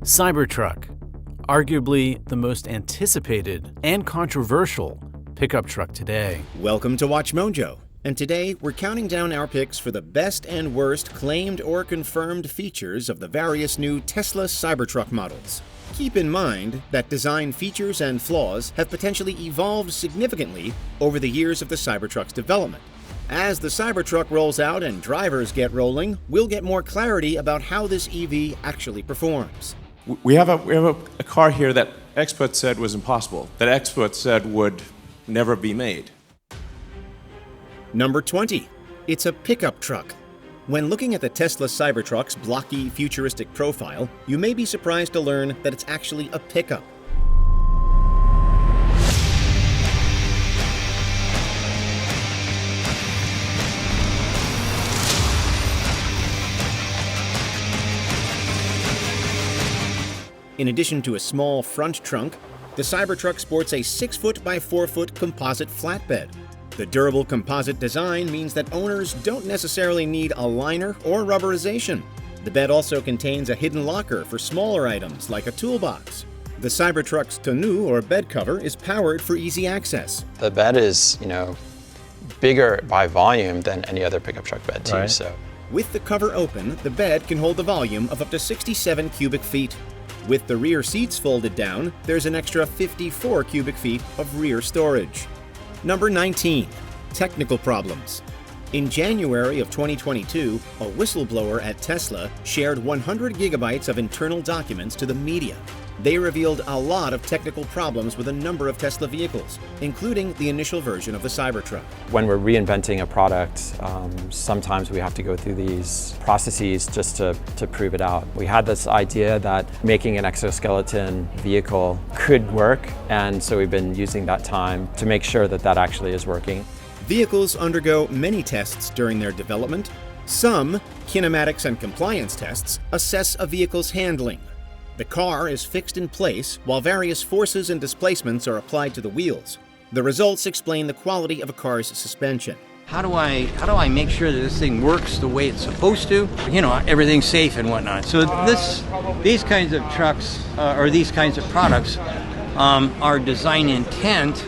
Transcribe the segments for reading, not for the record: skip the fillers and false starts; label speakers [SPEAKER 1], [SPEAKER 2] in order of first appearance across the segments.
[SPEAKER 1] Cybertruck, arguably the most anticipated and controversial pickup truck today.
[SPEAKER 2] Welcome to WatchMojo, and today we're counting down our picks for the best and worst claimed or confirmed features of the various new Tesla Cybertruck models. Keep in mind that design features and flaws have potentially evolved significantly over the years of the Cybertruck's development. As the Cybertruck rolls out and drivers get rolling, we'll get more clarity about how this EV actually performs.
[SPEAKER 3] We have a car here that experts said was impossible, that experts said would never be made.
[SPEAKER 2] Number 20. It's a pickup truck. When looking at the Tesla Cybertruck's blocky, futuristic profile, you may be surprised to learn that it's actually a pickup. In addition to a small front trunk, the Cybertruck sports a 6-foot by 4-foot composite flatbed. The durable composite design means that owners don't necessarily need a liner or rubberization. The bed also contains a hidden locker for smaller items like a toolbox. The Cybertruck's tonneau or bed cover is powered for easy access.
[SPEAKER 4] The bed is, bigger by volume than any other pickup truck bed too.
[SPEAKER 5] Right.
[SPEAKER 4] So
[SPEAKER 2] With the cover open, the bed can hold the volume of up to 67 cubic feet. With the rear seats folded down, there's an extra 54 cubic feet of rear storage. Number 19. Technical problems. In January of 2022, a whistleblower at Tesla shared 100 gigabytes of internal documents to the media. They revealed a lot of technical problems with a number of Tesla vehicles, including the initial version of the Cybertruck.
[SPEAKER 4] when we're reinventing a product, sometimes we have to go through these processes just to prove it out. We had this idea that making an exoskeleton vehicle could work, and so we've been using that time to make sure that that actually is working.
[SPEAKER 2] Vehicles undergo many tests during their development. Some, kinematics and compliance tests, assess a vehicle's handling. The car is fixed in place while various forces and displacements are applied to the wheels. The results explain the quality of a car's suspension.
[SPEAKER 5] How do I make sure that this thing works the way it's supposed to? Everything's safe and whatnot. So these kinds of trucks or these kinds of products are design intent,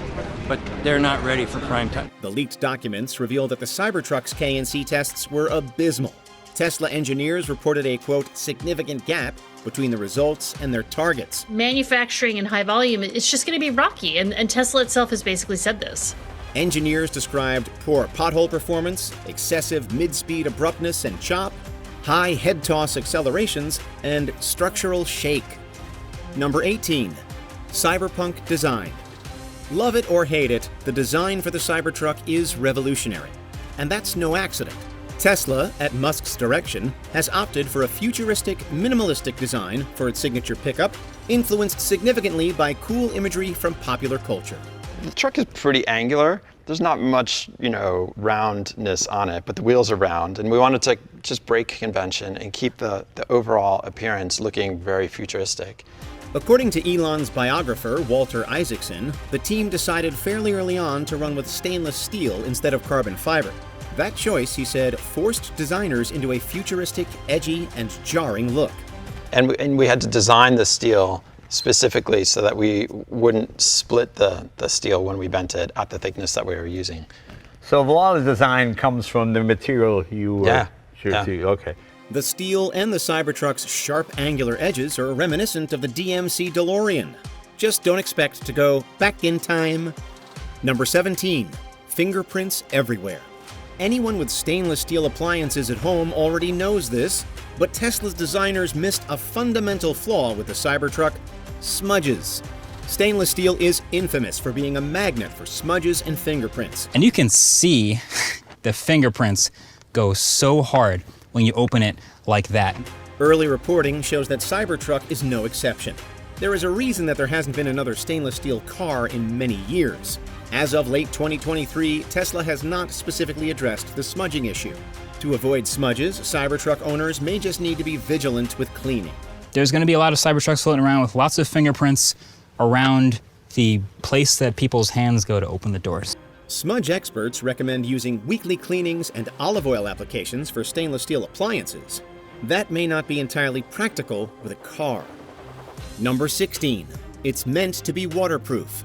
[SPEAKER 5] but they're not ready for prime time.
[SPEAKER 2] The leaked documents reveal that the Cybertruck's K&C tests were abysmal. Tesla engineers reported a, quote, significant gap between the results and their targets.
[SPEAKER 6] Manufacturing in high volume, it's just going to be rocky, and Tesla itself has basically said this.
[SPEAKER 2] Engineers described poor pothole performance, excessive mid-speed abruptness and chop, high head toss accelerations, and structural shake. Number 18. Cyberpunk Design. Love it or hate it, the design for the Cybertruck is revolutionary. And that's no accident. Tesla, at Musk's direction, has opted for a futuristic, minimalistic design for its signature pickup, influenced significantly by cool imagery from popular culture.
[SPEAKER 4] The truck is pretty angular. There's not much, roundness on it, but the wheels are round, and we wanted to just break convention and keep the overall appearance looking very futuristic.
[SPEAKER 2] According to Elon's biographer, Walter Isaacson, the team decided fairly early on to run with stainless steel instead of carbon fiber. That choice, he said, forced designers into a futuristic, edgy, and jarring look.
[SPEAKER 4] And we had to design the steel specifically so that we wouldn't split the steel when we bent it at the thickness that we were using.
[SPEAKER 7] So a lot of design comes from the material you Okay.
[SPEAKER 2] The steel and the Cybertruck's sharp angular edges are reminiscent of the DMC DeLorean. Just don't expect to go back in time. Number 17. Fingerprints Everywhere. Anyone with stainless steel appliances at home already knows this, but Tesla's designers missed a fundamental flaw with the Cybertruck: smudges. Stainless steel is infamous for being a magnet for smudges and fingerprints.
[SPEAKER 8] And you can see the fingerprints go so hard when you open it like that.
[SPEAKER 2] Early reporting shows that Cybertruck is no exception. There is a reason that there hasn't been another stainless steel car in many years. As of late 2023, Tesla has not specifically addressed the smudging issue. To avoid smudges, Cybertruck owners may just need to be vigilant with cleaning.
[SPEAKER 8] There's going to be a lot of Cybertrucks floating around with lots of fingerprints around the place that people's hands go to open the doors.
[SPEAKER 2] Smudge experts recommend using weekly cleanings and olive oil applications for stainless steel appliances. That may not be entirely practical with a car. Number 16. It's meant to be waterproof.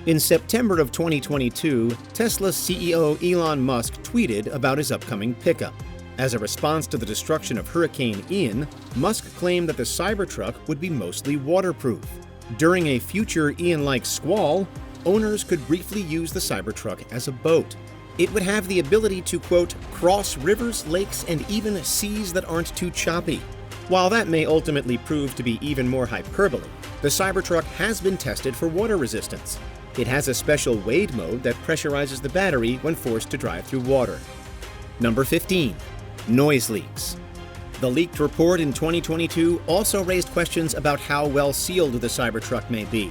[SPEAKER 2] In September of 2022, Tesla CEO Elon Musk tweeted about his upcoming pickup. As a response to the destruction of Hurricane Ian, Musk claimed that the Cybertruck would be mostly waterproof. During a future Ian-like squall, owners could briefly use the Cybertruck as a boat. It would have the ability to, quote, cross rivers, lakes, and even seas that aren't too choppy. While that may ultimately prove to be even more hyperbole, the Cybertruck has been tested for water resistance. It has a special wade mode that pressurizes the battery when forced to drive through water. Number 15. Noise leaks. The leaked report in 2022 also raised questions about how well sealed the Cybertruck may be.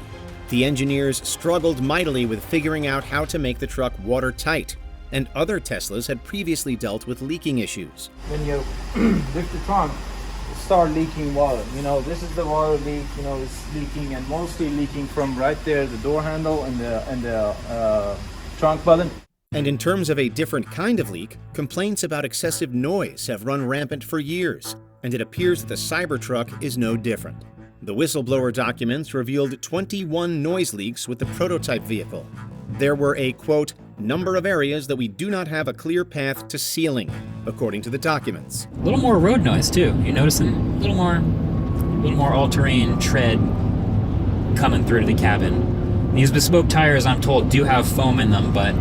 [SPEAKER 2] The engineers struggled mightily with figuring out how to make the truck watertight, and other Teslas had previously dealt with leaking issues.
[SPEAKER 9] When you lift the trunk, it starts leaking water. This is the water leak, it's leaking, and mostly leaking from right there, the door handle and the trunk button.
[SPEAKER 2] And in terms of a different kind of leak, complaints about excessive noise have run rampant for years, and it appears that the Cybertruck is no different. The whistleblower documents revealed 21 noise leaks with the prototype vehicle. There were a, quote, number of areas that we do not have a clear path to sealing, according to the documents.
[SPEAKER 8] A little more road noise too. You noticing a little more all-terrain tread coming through to the cabin. These bespoke tires, I'm told, do have foam in them, but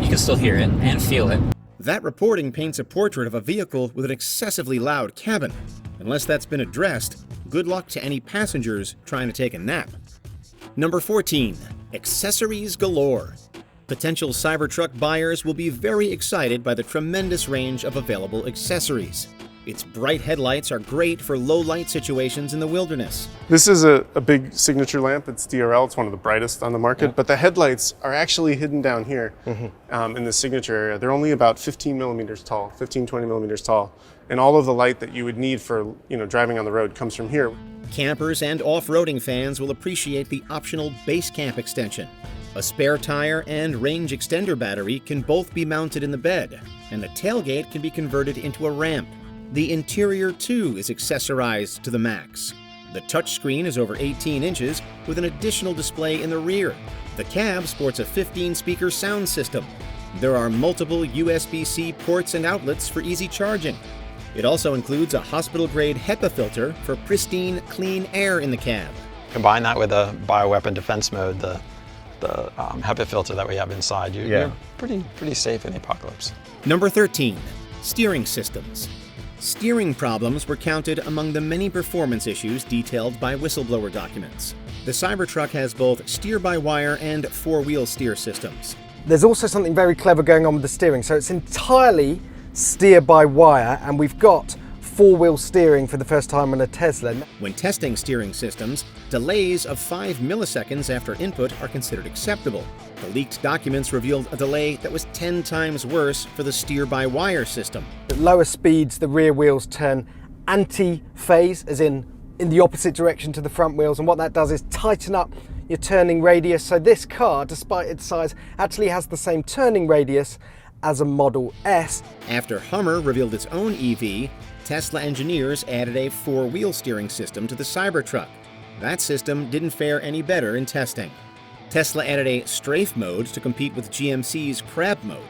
[SPEAKER 8] you can still hear it and feel it.
[SPEAKER 2] That reporting paints a portrait of a vehicle with an excessively loud cabin. Unless that's been addressed, good luck to any passengers trying to take a nap. Number 14. Accessories galore. Potential Cybertruck buyers will be very excited by the tremendous range of available accessories. Its bright headlights are great for low light situations in the wilderness.
[SPEAKER 10] This is a big signature lamp. It's DRL. It's one of the brightest on the market, but the headlights are actually hidden down here in the signature area. They're only about 15 millimeters tall, 15, 20 millimeters tall. And all of the light that you would need for driving on the road comes from here.
[SPEAKER 2] Campers and off-roading fans will appreciate the optional base camp extension. A spare tire and range extender battery can both be mounted in the bed, and the tailgate can be converted into a ramp. The interior, too, is accessorized to the max. The touchscreen is over 18 inches with an additional display in the rear. The cab sports a 15-speaker sound system. There are multiple USB-C ports and outlets for easy charging. It also includes a hospital-grade HEPA filter for pristine, clean air in the cab.
[SPEAKER 4] Combine that with a bioweapon defense mode, the HEPA filter that we have inside, you're pretty safe in the apocalypse.
[SPEAKER 2] Number 13. Steering systems. Steering problems were counted among the many performance issues detailed by whistleblower documents. The Cybertruck has both steer-by-wire and four-wheel steer systems.
[SPEAKER 9] There's also something very clever going on with the steering. So it's entirely steer-by-wire, and we've got four-wheel steering for the first time on a Tesla.
[SPEAKER 2] When testing steering systems, delays of 5 milliseconds after input are considered acceptable. The leaked documents revealed a delay that was 10 times worse for the steer-by-wire system.
[SPEAKER 9] At lower speeds, the rear wheels turn anti-phase, as in the opposite direction to the front wheels, and what that does is tighten up your turning radius. So this car, despite its size, actually has the same turning radius as a Model S.
[SPEAKER 2] After Hummer revealed its own EV, Tesla engineers added a four-wheel steering system to the Cybertruck. That system didn't fare any better in testing. Tesla added a strafe mode to compete with GMC's crab mode.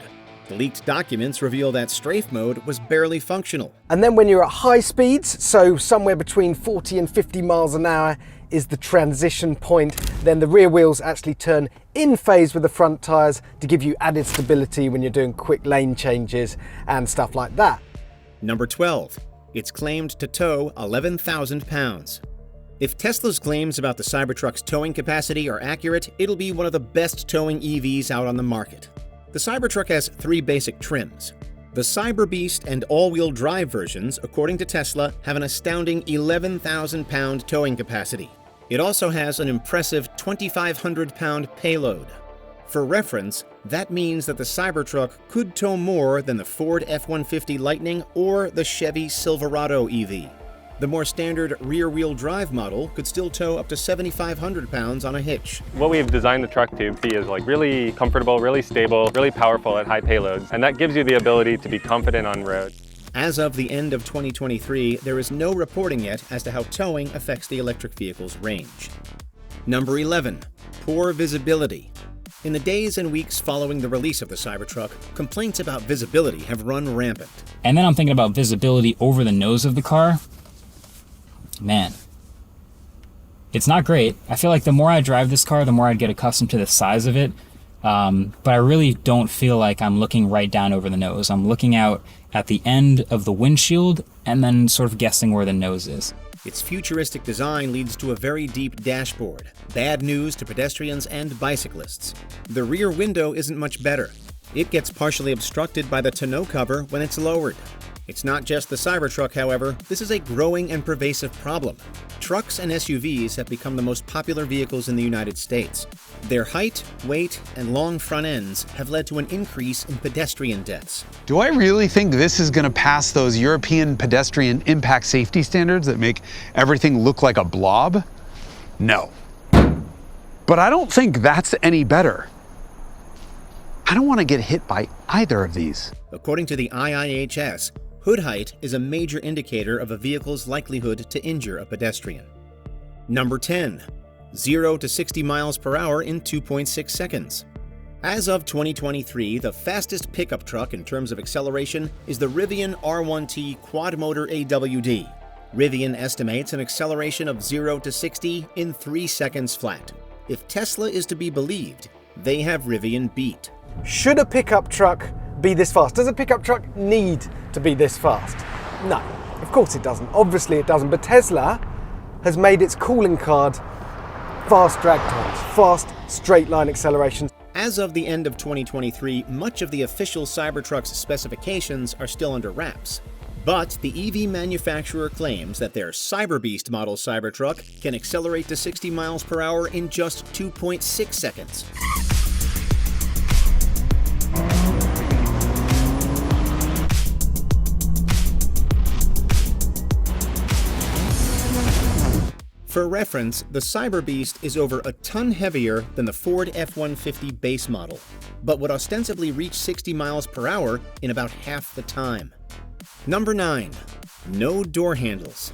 [SPEAKER 2] The leaked documents reveal that strafe mode was barely functional.
[SPEAKER 9] And then when you're at high speeds, so somewhere between 40 and 50 miles an hour is the transition point, then the rear wheels actually turn in phase with the front tires to give you added stability when you're doing quick lane changes and stuff like that.
[SPEAKER 2] Number 12. It's claimed to tow 11,000 pounds. If Tesla's claims about the Cybertruck's towing capacity are accurate, it'll be one of the best towing EVs out on the market. The Cybertruck has 3 basic trims. The Cyberbeast and all-wheel drive versions, according to Tesla, have an astounding 11,000-pound towing capacity. It also has an impressive 2,500-pound payload. For reference, that means that the Cybertruck could tow more than the Ford F-150 Lightning or the Chevy Silverado EV. The more standard rear-wheel drive model could still tow up to 7,500 pounds on a hitch.
[SPEAKER 11] What we've designed the truck to be is really comfortable, really stable, really powerful at high payloads, and that gives you the ability to be confident on road.
[SPEAKER 2] As of the end of 2023, there is no reporting yet as to how towing affects the electric vehicle's range. Number 11. Poor visibility. In the days and weeks following the release of the Cybertruck, complaints about visibility have run rampant.
[SPEAKER 8] And then I'm thinking about visibility over the nose of the car. Man, it's not great. I feel like the more I drive this car, the more I'd get accustomed to the size of it. But I really don't feel like I'm looking right down over the nose. I'm looking out at the end of the windshield and then sort of guessing where the nose is.
[SPEAKER 2] Its futuristic design leads to a very deep dashboard. Bad news to pedestrians and bicyclists. The rear window isn't much better. It gets partially obstructed by the tonneau cover when it's lowered. It's not just the Cybertruck, however. This is a growing and pervasive problem. Trucks and SUVs have become the most popular vehicles in the United States. Their height, weight, and long front ends have led to an increase in pedestrian deaths.
[SPEAKER 12] Do I really think this is going to pass those European pedestrian impact safety standards that make everything look like a blob? No. But I don't think that's any better. I don't want to get hit by either of these.
[SPEAKER 2] According to the IIHS, hood height is a major indicator of a vehicle's likelihood to injure a pedestrian. Number 10. 0 to 60 miles per hour in 2.6 seconds. As of 2023, the fastest pickup truck in terms of acceleration is the Rivian R1T quad-motor AWD. Rivian estimates an acceleration of 0 to 60 in 3 seconds flat. If Tesla is to be believed, they have Rivian beat.
[SPEAKER 9] Should a pickup truck be this fast? Does a pickup truck need to be this fast? No, of course it doesn't. Obviously it doesn't. But Tesla has made its calling card fast drag times, fast straight line acceleration.
[SPEAKER 2] As of the end of 2023, much of the official Cybertruck's specifications are still under wraps. But the EV manufacturer claims that their Cyberbeast model Cybertruck can accelerate to 60 miles per hour in just 2.6 seconds. For reference, the Cyberbeast is over a ton heavier than the Ford F-150 base model, but would ostensibly reach 60 miles per hour in about half the time. Number 9. No door handles.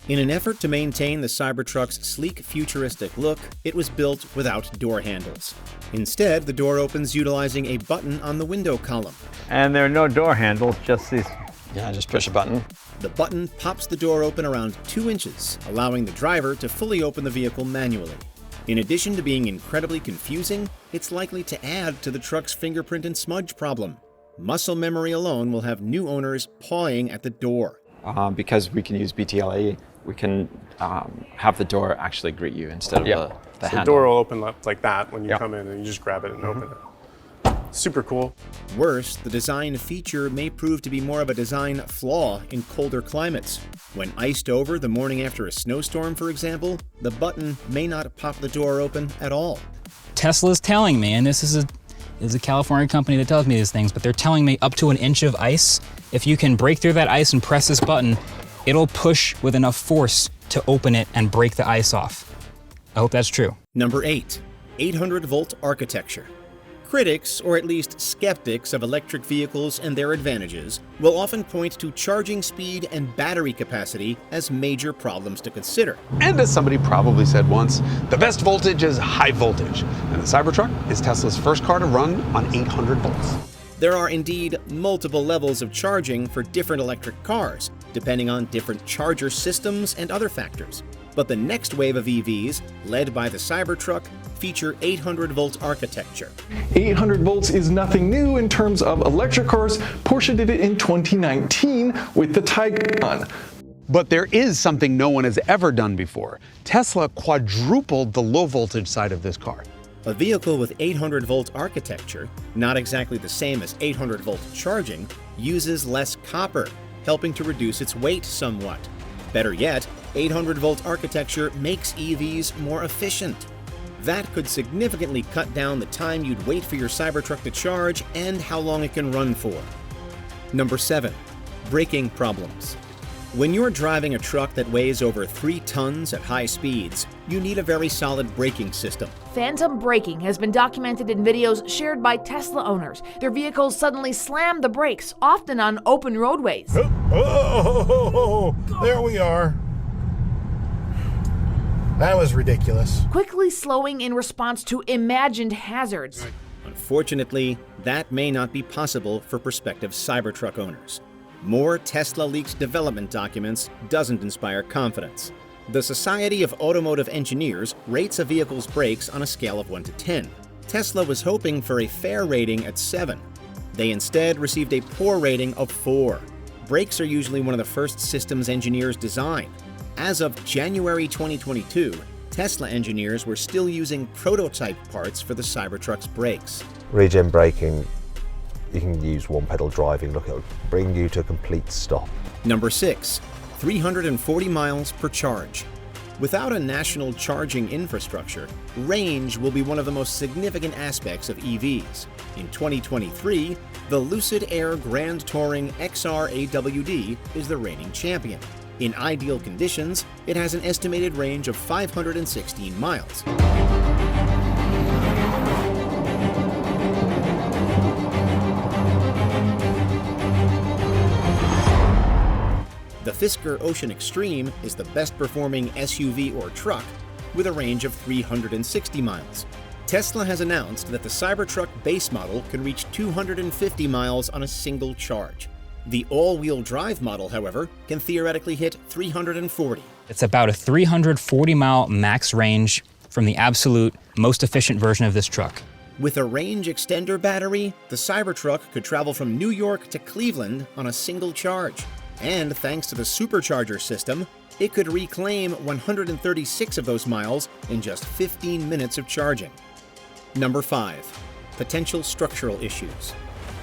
[SPEAKER 2] In an effort to maintain the Cybertruck's sleek, futuristic look, it was built without door handles. Instead, the door opens utilizing a button on the window column.
[SPEAKER 7] And there are no door handles, just these.
[SPEAKER 4] Yeah, just push a button.
[SPEAKER 2] The button pops the door open around 2 inches, allowing the driver to fully open the vehicle manually. In addition to being incredibly confusing, it's likely to add to the truck's fingerprint and smudge problem. Muscle memory alone will have new owners pawing at the door.
[SPEAKER 4] Because we can use BTLE, we can have the door actually greet you instead of the handle.
[SPEAKER 10] The door will open up like that when you come in, and you just grab it and open it. Super cool.
[SPEAKER 2] Worse, the design feature may prove to be more of a design flaw in colder climates. When iced over the morning after a snowstorm, for example, the button may not pop the door open at all.
[SPEAKER 8] Tesla's telling me, and this is a California company that tells me these things, but they're telling me up to an inch of ice, if you can break through that ice and press this button, it'll push with enough force to open it and break the ice off. I hope that's true.
[SPEAKER 2] Number 8. 800-volt architecture. Critics, or at least skeptics of electric vehicles and their advantages, will often point to charging speed and battery capacity as major problems to consider.
[SPEAKER 12] And as somebody probably said once, the best voltage is high voltage. And the Cybertruck is Tesla's first car to run on 800 volts.
[SPEAKER 2] There are indeed multiple levels of charging for different electric cars, depending on different charger systems and other factors. But the next wave of EVs, led by the Cybertruck, feature 800-volt architecture.
[SPEAKER 13] 800 volts is nothing new in terms of electric cars. Porsche did it in 2019 with the Taycan.
[SPEAKER 12] But there is something no one has ever done before. Tesla quadrupled the low voltage side of this car.
[SPEAKER 2] A vehicle with 800-volt architecture, not exactly the same as 800-volt charging, uses less copper, helping to reduce its weight somewhat. Better yet, 800-volt architecture makes EVs more efficient. That could significantly cut down the time you'd wait for your Cybertruck to charge and how long it can run for. Number 7. Braking problems. When you're driving a truck that weighs over 3 tons at high speeds, you need a very solid braking system.
[SPEAKER 14] Phantom braking has been documented in videos shared by Tesla owners. Their vehicles suddenly slam the brakes, often on open roadways.
[SPEAKER 15] Oh, there we are. That was ridiculous.
[SPEAKER 14] Quickly slowing in response to imagined hazards.
[SPEAKER 2] Unfortunately, that may not be possible for prospective Cybertruck owners. More Tesla leaks development documents doesn't inspire confidence. The Society of Automotive Engineers rates a vehicle's brakes on a scale of 1 to 10. Tesla was hoping for a fair rating at 7. They instead received a poor rating of 4. Brakes are usually one of the first systems engineers design. As of January 2022, Tesla engineers were still using prototype parts for the Cybertruck's brakes.
[SPEAKER 16] Regen braking, you can use one pedal driving. Look, it'll bring you to a complete stop.
[SPEAKER 2] Number 6, 340 miles per charge. Without a national charging infrastructure, range will be one of the most significant aspects of EVs. In 2023, the Lucid Air Grand Touring XR AWD is the reigning champion. In ideal conditions, it has an estimated range of 516 miles. The Fisker Ocean Extreme is the best-performing SUV or truck with a range of 360 miles. Tesla has announced that the Cybertruck base model can reach 250 miles on a single charge. The all-wheel drive model, however, can theoretically hit 340.
[SPEAKER 8] It's about a 340-mile max range from the absolute most efficient version of this truck.
[SPEAKER 2] With a range extender battery, the Cybertruck could travel from New York to Cleveland on a single charge. And thanks to the supercharger system, it could reclaim 136 of those miles in just 15 minutes of charging. Number 5. Potential structural issues.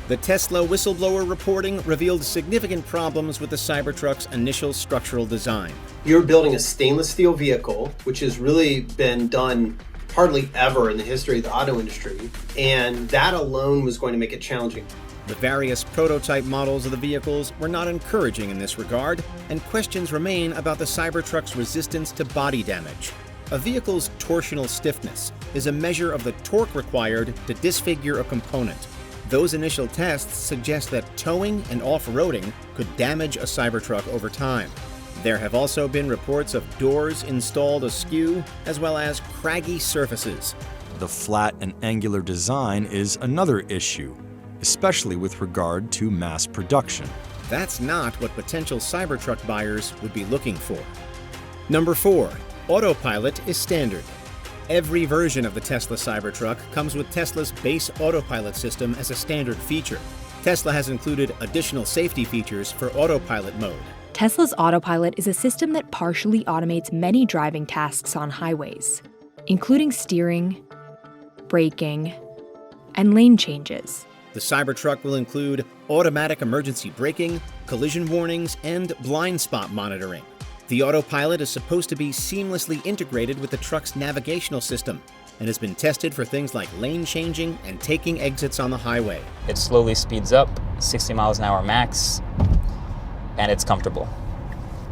[SPEAKER 2] The Tesla whistleblower reporting revealed significant problems with the Cybertruck's initial structural design.
[SPEAKER 17] You're building a stainless steel vehicle, which has really been done hardly ever in the history of the auto industry, and that alone was going to make it challenging.
[SPEAKER 2] The various prototype models of the vehicles were not encouraging in this regard, and questions remain about the Cybertruck's resistance to body damage. A vehicle's torsional stiffness is a measure of the torque required to disfigure a component. Those initial tests suggest that towing and off-roading could damage a Cybertruck over time. There have also been reports of doors installed askew, as well as craggy surfaces.
[SPEAKER 18] The flat and angular design is another issue, especially with regard to mass production.
[SPEAKER 2] That's not what potential Cybertruck buyers would be looking for. Number 4. Autopilot is standard. Every version of the Tesla Cybertruck comes with Tesla's base Autopilot system as a standard feature. Tesla has included additional safety features for Autopilot mode.
[SPEAKER 19] Tesla's Autopilot is a system that partially automates many driving tasks on highways, including steering, braking, and lane changes.
[SPEAKER 2] The Cybertruck will include automatic emergency braking, collision warnings, and blind spot monitoring. The Autopilot is supposed to be seamlessly integrated with the truck's navigational system and has been tested for things like lane changing and taking exits on the highway.
[SPEAKER 8] It slowly speeds up, 60 miles an hour max, and it's comfortable.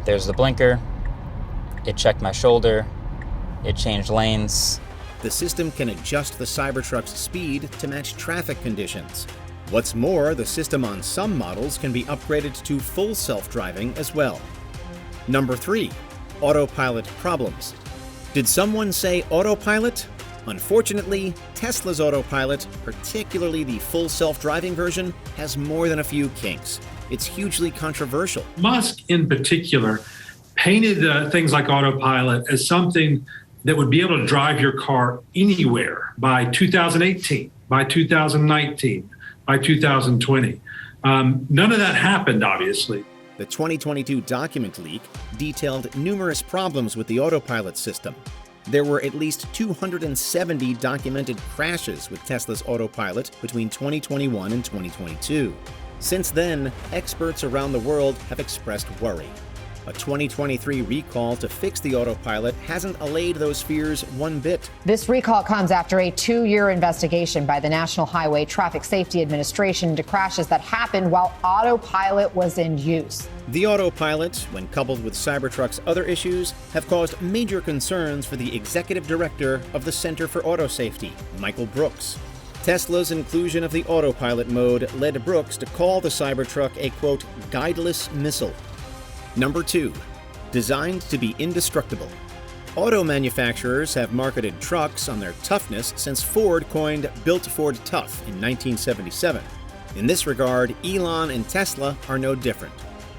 [SPEAKER 8] There's the blinker, it checked my shoulder, it changed lanes.
[SPEAKER 2] The system can adjust the Cybertruck's speed to match traffic conditions. What's more, the system on some models can be upgraded to full self-driving as well. Number 3. Autopilot Problems. Did someone say autopilot? Unfortunately, Tesla's Autopilot, particularly the full self-driving version, has more than a few kinks. It's hugely controversial.
[SPEAKER 20] Musk, in particular, painted things like autopilot as something that would be able to drive your car anywhere by 2018, by 2019, by 2020. None of that happened, obviously.
[SPEAKER 2] The 2022 document leak detailed numerous problems with the Autopilot system. There were at least 270 documented crashes with Tesla's Autopilot between 2021 and 2022. Since then, experts around the world have expressed worry. A 2023 recall to fix the Autopilot hasn't allayed those fears one bit.
[SPEAKER 21] This recall comes after a 2-year investigation by the National Highway Traffic Safety Administration into crashes that happened while Autopilot was in use.
[SPEAKER 2] The Autopilot, when coupled with Cybertruck's other issues, have caused major concerns for the executive director of the Center for Auto Safety, Michael Brooks. Tesla's inclusion of the Autopilot mode led Brooks to call the Cybertruck a, quote, guideless missile. Number 2, designed to be indestructible. Auto manufacturers have marketed trucks on their toughness since Ford coined Built Ford Tough in 1977. In this regard, Elon and Tesla are no different.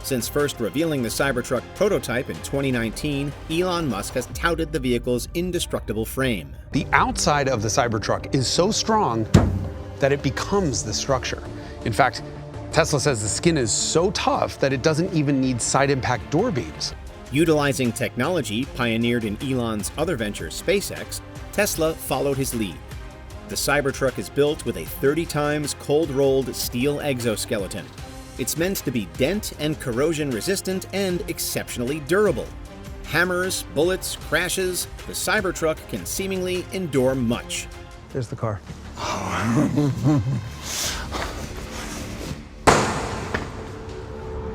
[SPEAKER 2] Since first revealing the Cybertruck prototype in 2019, Elon Musk has touted the vehicle's indestructible frame.
[SPEAKER 12] The outside of the Cybertruck is so strong that it becomes the structure. In fact, Tesla says the skin is so tough that it doesn't even need side impact door beams.
[SPEAKER 2] Utilizing technology pioneered in Elon's other venture, SpaceX, Tesla followed his lead. The Cybertruck is built with a 30 times cold-rolled steel exoskeleton. It's meant to be dent and corrosion resistant and exceptionally durable. Hammers, bullets, crashes, the Cybertruck can seemingly endure much.
[SPEAKER 22] There's the car.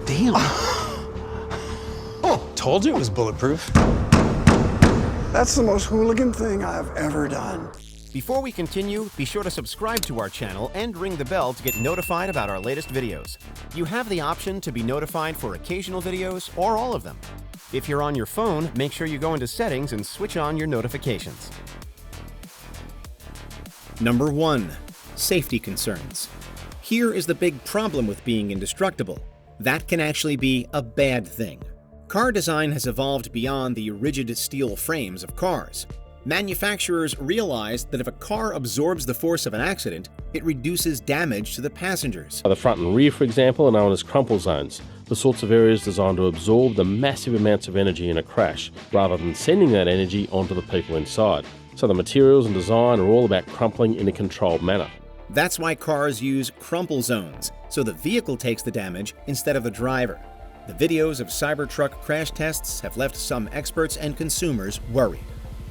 [SPEAKER 12] Damn. Told you it was bulletproof.
[SPEAKER 22] That's the most hooligan thing I've ever done.
[SPEAKER 2] Before we continue, be sure to subscribe to our channel and ring the bell to get notified about our latest videos. You have the option to be notified for occasional videos or all of them. If you're on your phone, make sure you go into Settings and switch on your notifications. Number 1. Safety concerns. Here is the big problem with being indestructible. That can actually be a bad thing. Car design has evolved beyond the rigid steel frames of cars. Manufacturers realized that if a car absorbs the force of an accident, it reduces damage to the passengers.
[SPEAKER 23] The front and rear, for example, are known as crumple zones, the sorts of areas designed to absorb the massive amounts of energy in a crash, rather than sending that energy onto the people inside. So the materials and design are all about crumpling in a controlled manner.
[SPEAKER 2] That's why cars use crumple zones, so the vehicle takes the damage instead of the driver. The videos of Cybertruck crash tests have left some experts and consumers worried.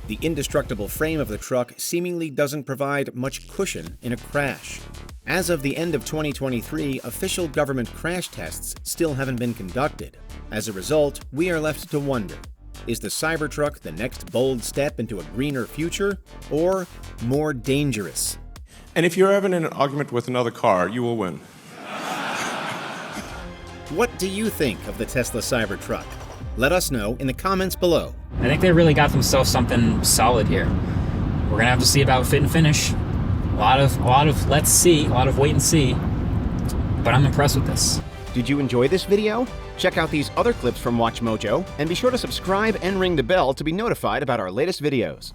[SPEAKER 2] The indestructible frame of the truck seemingly doesn't provide much cushion in a crash. As of the end of 2023, official government crash tests still haven't been conducted. As a result, we are left to wonder, is the Cybertruck the next bold step into a greener future, or more dangerous?
[SPEAKER 3] And if you're ever in an argument with another car, you will win.
[SPEAKER 2] What do you think of the Tesla Cybertruck? Let us know in the comments below.
[SPEAKER 8] I think they really got themselves something solid here. We're gonna have to see about fit and finish. A lot of let's see, a lot of wait and see. But I'm impressed with this.
[SPEAKER 2] Did you enjoy this video? Check out these other clips from WatchMojo, and be sure to subscribe and ring the bell to be notified about our latest videos.